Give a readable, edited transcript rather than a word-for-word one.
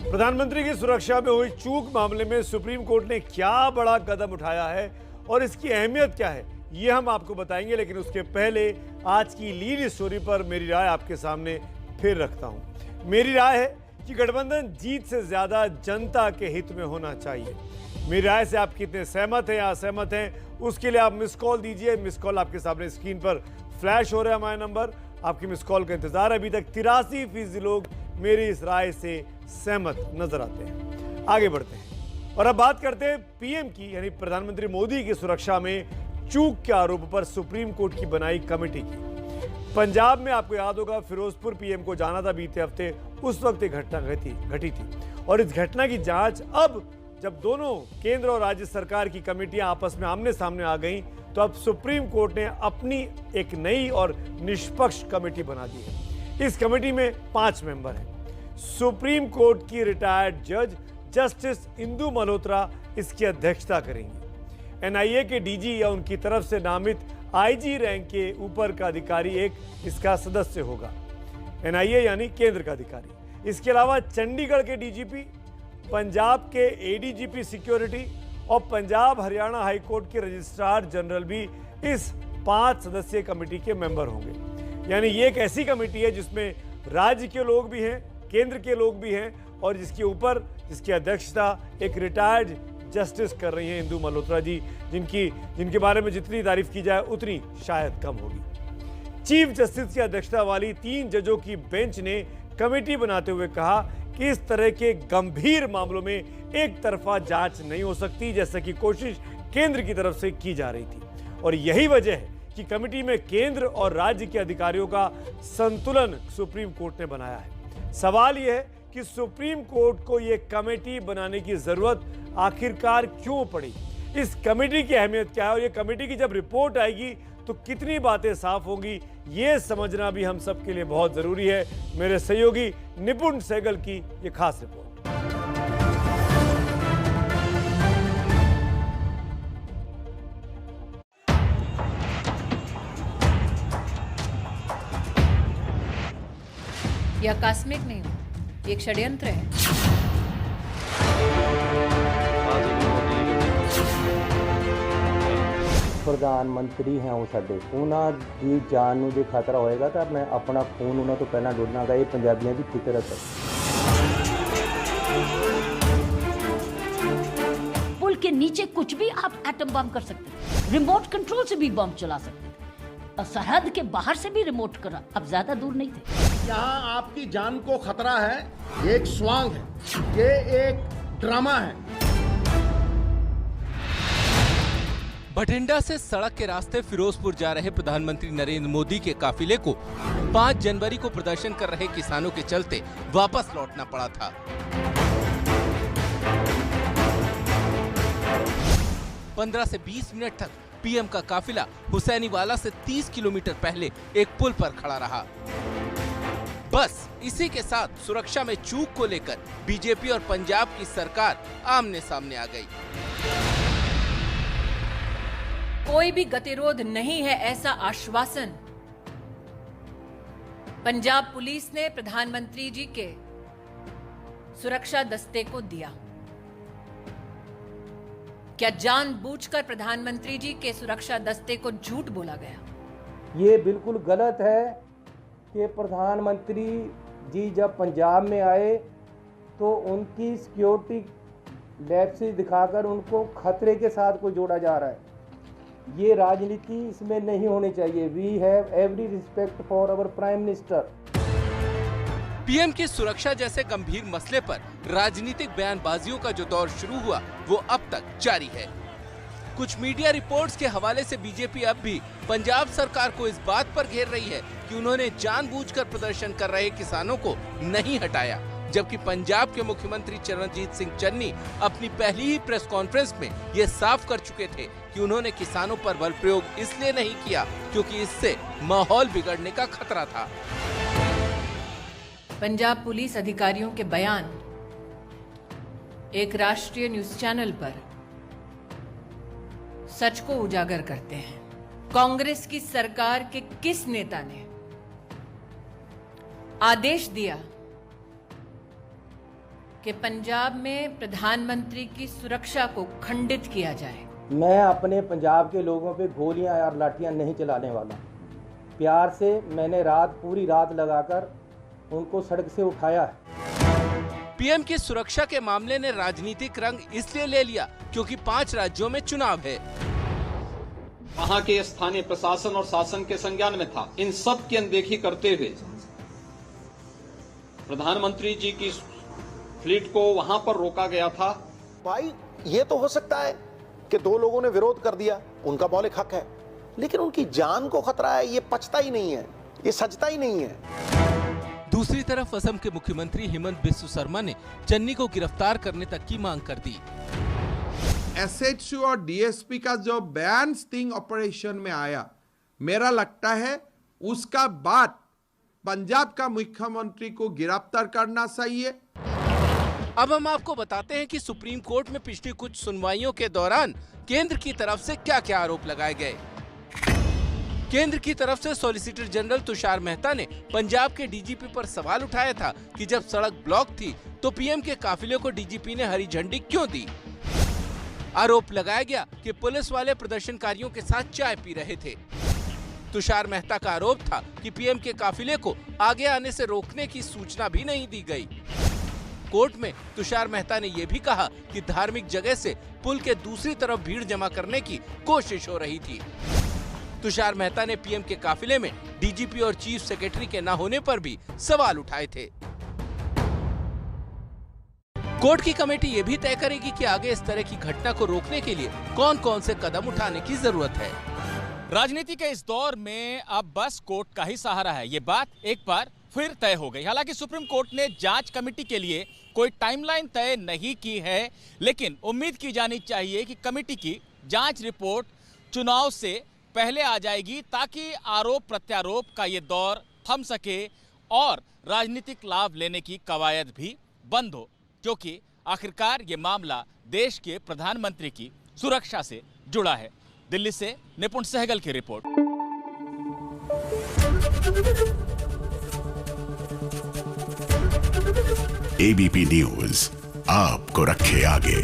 प्रधानमंत्री की सुरक्षा में हुई चूक मामले में सुप्रीम कोर्ट ने क्या बड़ा कदम उठाया है और इसकी अहमियत क्या है, ये हम आपको बताएंगे। लेकिन उसके पहले आज की लीड स्टोरी पर मेरी राय आपके सामने फिर रखता हूं। मेरी राय है कि गठबंधन जीत से ज्यादा जनता के हित में होना चाहिए। मेरी राय से आप कितने सहमत हैं या असहमत हैं, उसके लिए आप मिस कॉल दीजिए। मिस कॉल आपके सामने स्क्रीन पर फ्लैश हो रहा है हमारा नंबर। आपकी मिस कॉल का इंतजार। अभी तक 83% लोग मेरी इस राय से सहमत नजर आते हैं। आगे बढ़ते हैं और अब बात करते हैं पीएम की, यानी प्रधानमंत्री मोदी की सुरक्षा में चूक के आरोप पर सुप्रीम कोर्ट की बनाई कमेटी की। पंजाब में आपको याद होगा, फिरोजपुर पीएम को जाना था बीते हफ्ते। उस वक्त एक घटना घटी थी और इस घटना की जांच अब जब दोनों केंद्र और राज्य सरकार की कमेटियां आपस में आमने सामने आ गई, तो अब सुप्रीम कोर्ट ने अपनी एक नई और निष्पक्ष कमेटी बना दी है। इस कमेटी में 5 मेंबर हैं। सुप्रीम कोर्ट की रिटायर्ड जज जस्टिस इंदु मल्होत्रा इसकी अध्यक्षता करेंगी। एनआईए के डीजी या उनकी तरफ से नामित आईजी रैंक के ऊपर का अधिकारी एक इसका सदस्य होगा। एनआईए यानी केंद्र का अधिकारी। इसके अलावा चंडीगढ़ के डीजीपी, पंजाब के एडीजीपी सिक्योरिटी और पंजाब हरियाणा हाईकोर्ट के रजिस्ट्रार जनरल भी इस 5 सदस्यीय कमेटी के मेंबर होंगे। यानी ये एक ऐसी कमेटी है जिसमें राज्य के लोग भी हैं, केंद्र के लोग भी हैं और जिसके ऊपर जिसकी अध्यक्षता एक रिटायर्ड जस्टिस कर रही हैं इंदु मल्होत्रा जी, जिनके बारे में जितनी तारीफ की जाए उतनी शायद कम होगी। चीफ जस्टिस की अध्यक्षता वाली 3 जजों की बेंच ने कमेटी बनाते हुए कहा कि इस तरह के गंभीर मामलों में एक तरफा जांच नहीं हो सकती, जैसा कि कोशिश केंद्र की तरफ से की जा रही थी। और यही वजह है कि कमेटी में केंद्र और राज्य के अधिकारियों का संतुलन सुप्रीम कोर्ट ने बनाया है। सवाल यह है कि सुप्रीम कोर्ट को यह कमेटी बनाने की जरूरत आखिरकार क्यों पड़ी, इस कमेटी की अहमियत क्या है और यह कमेटी की जब रिपोर्ट आएगी तो कितनी बातें साफ होंगी, ये समझना भी हम सबके लिए बहुत जरूरी है। मेरे सहयोगी निपुण सहगल की यह खास रिपोर्ट। यह आकस्मिक नहीं हो, ये एक षड्यंत्र है। प्रधानमंत्री हैं वो साडे, उन्हां दी जान नूं जे खतरा होएगा तो मैं अपना खून उन्हां तो पहला डोलांगा। ये पंजाबियों की फितरत है। पुल के नीचे कुछ भी आप एटम बम कर सकते हैं, रिमोट कंट्रोल से भी बम चला सकते हैं, सरहद के बाहर से भी रिमोट करा, अब ज्यादा दूर नहीं थे। यहाँ आपकी जान को खतरा है, ये एक स्वांग है, ये एक ड्रामा है। बठिंडा से सड़क के रास्ते फिरोजपुर जा रहे प्रधानमंत्री नरेंद्र मोदी के काफिले को 5 जनवरी को प्रदर्शन कर रहे किसानों के चलते वापस लौटना पड़ा था। पंद्रह से 20 मिनट तक पीएम का काफिला हुसैनीवाला से 30 किलोमीटर पहले एक पुल पर खड़ा रहा। बस इसी के साथ सुरक्षा में चूक को लेकर बीजेपी और पंजाब की सरकार आमने सामने आ गई। कोई भी गतिरोध नहीं है, ऐसा आश्वासन पंजाब पुलिस ने प्रधानमंत्री जी के सुरक्षा दस्ते को दिया। क्या जानबूझकर प्रधानमंत्री जी के सुरक्षा दस्ते को झूठ बोला गया? ये बिल्कुल गलत है कि प्रधानमंत्री जी जब पंजाब में आए तो उनकी सिक्योरिटी लैप्सेस दिखाकर उनको खतरे के साथ को जोड़ा जा रहा है। ये राजनीति इसमें नहीं होनी चाहिए। We have every respect for our prime minister. PM की सुरक्षा जैसे गंभीर मसले पर राजनीतिक बयानबाजियों का जो दौर शुरू हुआ वो अब तक जारी है। कुछ मीडिया रिपोर्ट्स के हवाले से बीजेपी अब भी पंजाब सरकार को इस बात पर घेर रही है कि उन्होंने जानबूझकर प्रदर्शन कर रहे किसानों को नहीं हटाया, जबकि पंजाब के मुख्यमंत्री चरणजीत सिंह चन्नी अपनी पहली ही प्रेस कॉन्फ्रेंस में ये साफ कर चुके थे कि उन्होंने किसानों पर बल प्रयोग इसलिए नहीं किया क्योंकि इससे माहौल बिगड़ने का खतरा था। पंजाब पुलिस अधिकारियों के बयान एक राष्ट्रीय न्यूज चैनल पर सच को उजागर करते हैं। कांग्रेस की सरकार के किस नेता ने आदेश दिया कि पंजाब में प्रधानमंत्री की सुरक्षा को खंडित किया जाए। मैं अपने पंजाब के लोगों पे गोलियां और लाठियां नहीं चलाने वाला। प्यार से मैंने पूरी रात लगाकर उनको सड़क से उठाया है। पीएम की सुरक्षा के मामले ने राजनीतिक रंग इसलिए ले लिया क्योंकि 5 राज्यों में चुनाव है। वहां के स्थानीय प्रशासन और शासन के संज्ञान में था। इन सब की अनदेखी करते हुए प्रधानमंत्री जी की फ्लीट को वहां पर रोका गया था। भाई ये तो हो सकता है कि 2 लोगों ने विरोध कर दिया, उनका मौलिक हक है, लेकिन उनकी जान को खतरा है, ये पचता ही नहीं है, ये सचता ही नहीं है। दूसरी तरफ असम के मुख्यमंत्री हेमंत बिस्व शर्मा ने चन्नी को गिरफ्तार करने तक की मांग कर दी। एसएचओ और डीएसपी का जो बयान स्टिंग ऑपरेशन में आया, मेरा लगता है उसका बाद पंजाब का मुख्यमंत्री को गिरफ्तार करना सही है। अब हम आपको बताते हैं कि सुप्रीम कोर्ट में पिछली कुछ सुनवाइयों के दौरान केंद्र की तरफ से क्या-क्या आरोप लगाए गए। केंद्र की तरफ से सॉलिसिटर जनरल तुषार मेहता ने पंजाब के डीजीपी पर सवाल उठाया था कि जब सड़क ब्लॉक थी तो पीएम के काफिले को डीजीपी ने हरी झंडी क्यों दी। आरोप लगाया गया कि पुलिस वाले प्रदर्शनकारियों के साथ चाय पी रहे थे। तुषार मेहता का आरोप था कि पीएम के काफिले को आगे आने से रोकने की सूचना भी नहीं दी गई। कोर्ट में तुषार मेहता ने यह भी कहा कि धार्मिक जगह से पुल के दूसरी तरफ भीड़ जमा करने की कोशिश हो रही थी। तुषार मेहता ने पीएम के काफिले में डीजीपी और चीफ सेक्रेटरी के न होने पर भी सवाल उठाए थे। कोर्ट की कमेटी ये भी तय करेगी कि आगे इस तरह की घटना को रोकने के लिए कौन कौन से कदम उठाने की जरूरत है। राजनीति के इस दौर में अब बस कोर्ट का ही सहारा है, ये बात एक बार फिर तय हो गई। हालांकि सुप्रीम कोर्ट ने जांच कमेटी के लिए कोई टाइमलाइन तय नहीं की है, लेकिन उम्मीद की जानी चाहिए कि कमेटी की जांच रिपोर्ट चुनाव से पहले आ जाएगी ताकि आरोप प्रत्यारोप का ये दौर थम सके और राजनीतिक लाभ लेने की कवायद भी बंद हो, क्योंकि आखिरकार ये मामला देश के प्रधानमंत्री की सुरक्षा से जुड़ा है। दिल्ली से निपुण सहगल की रिपोर्ट। एबीपी न्यूज आपको रखे आगे।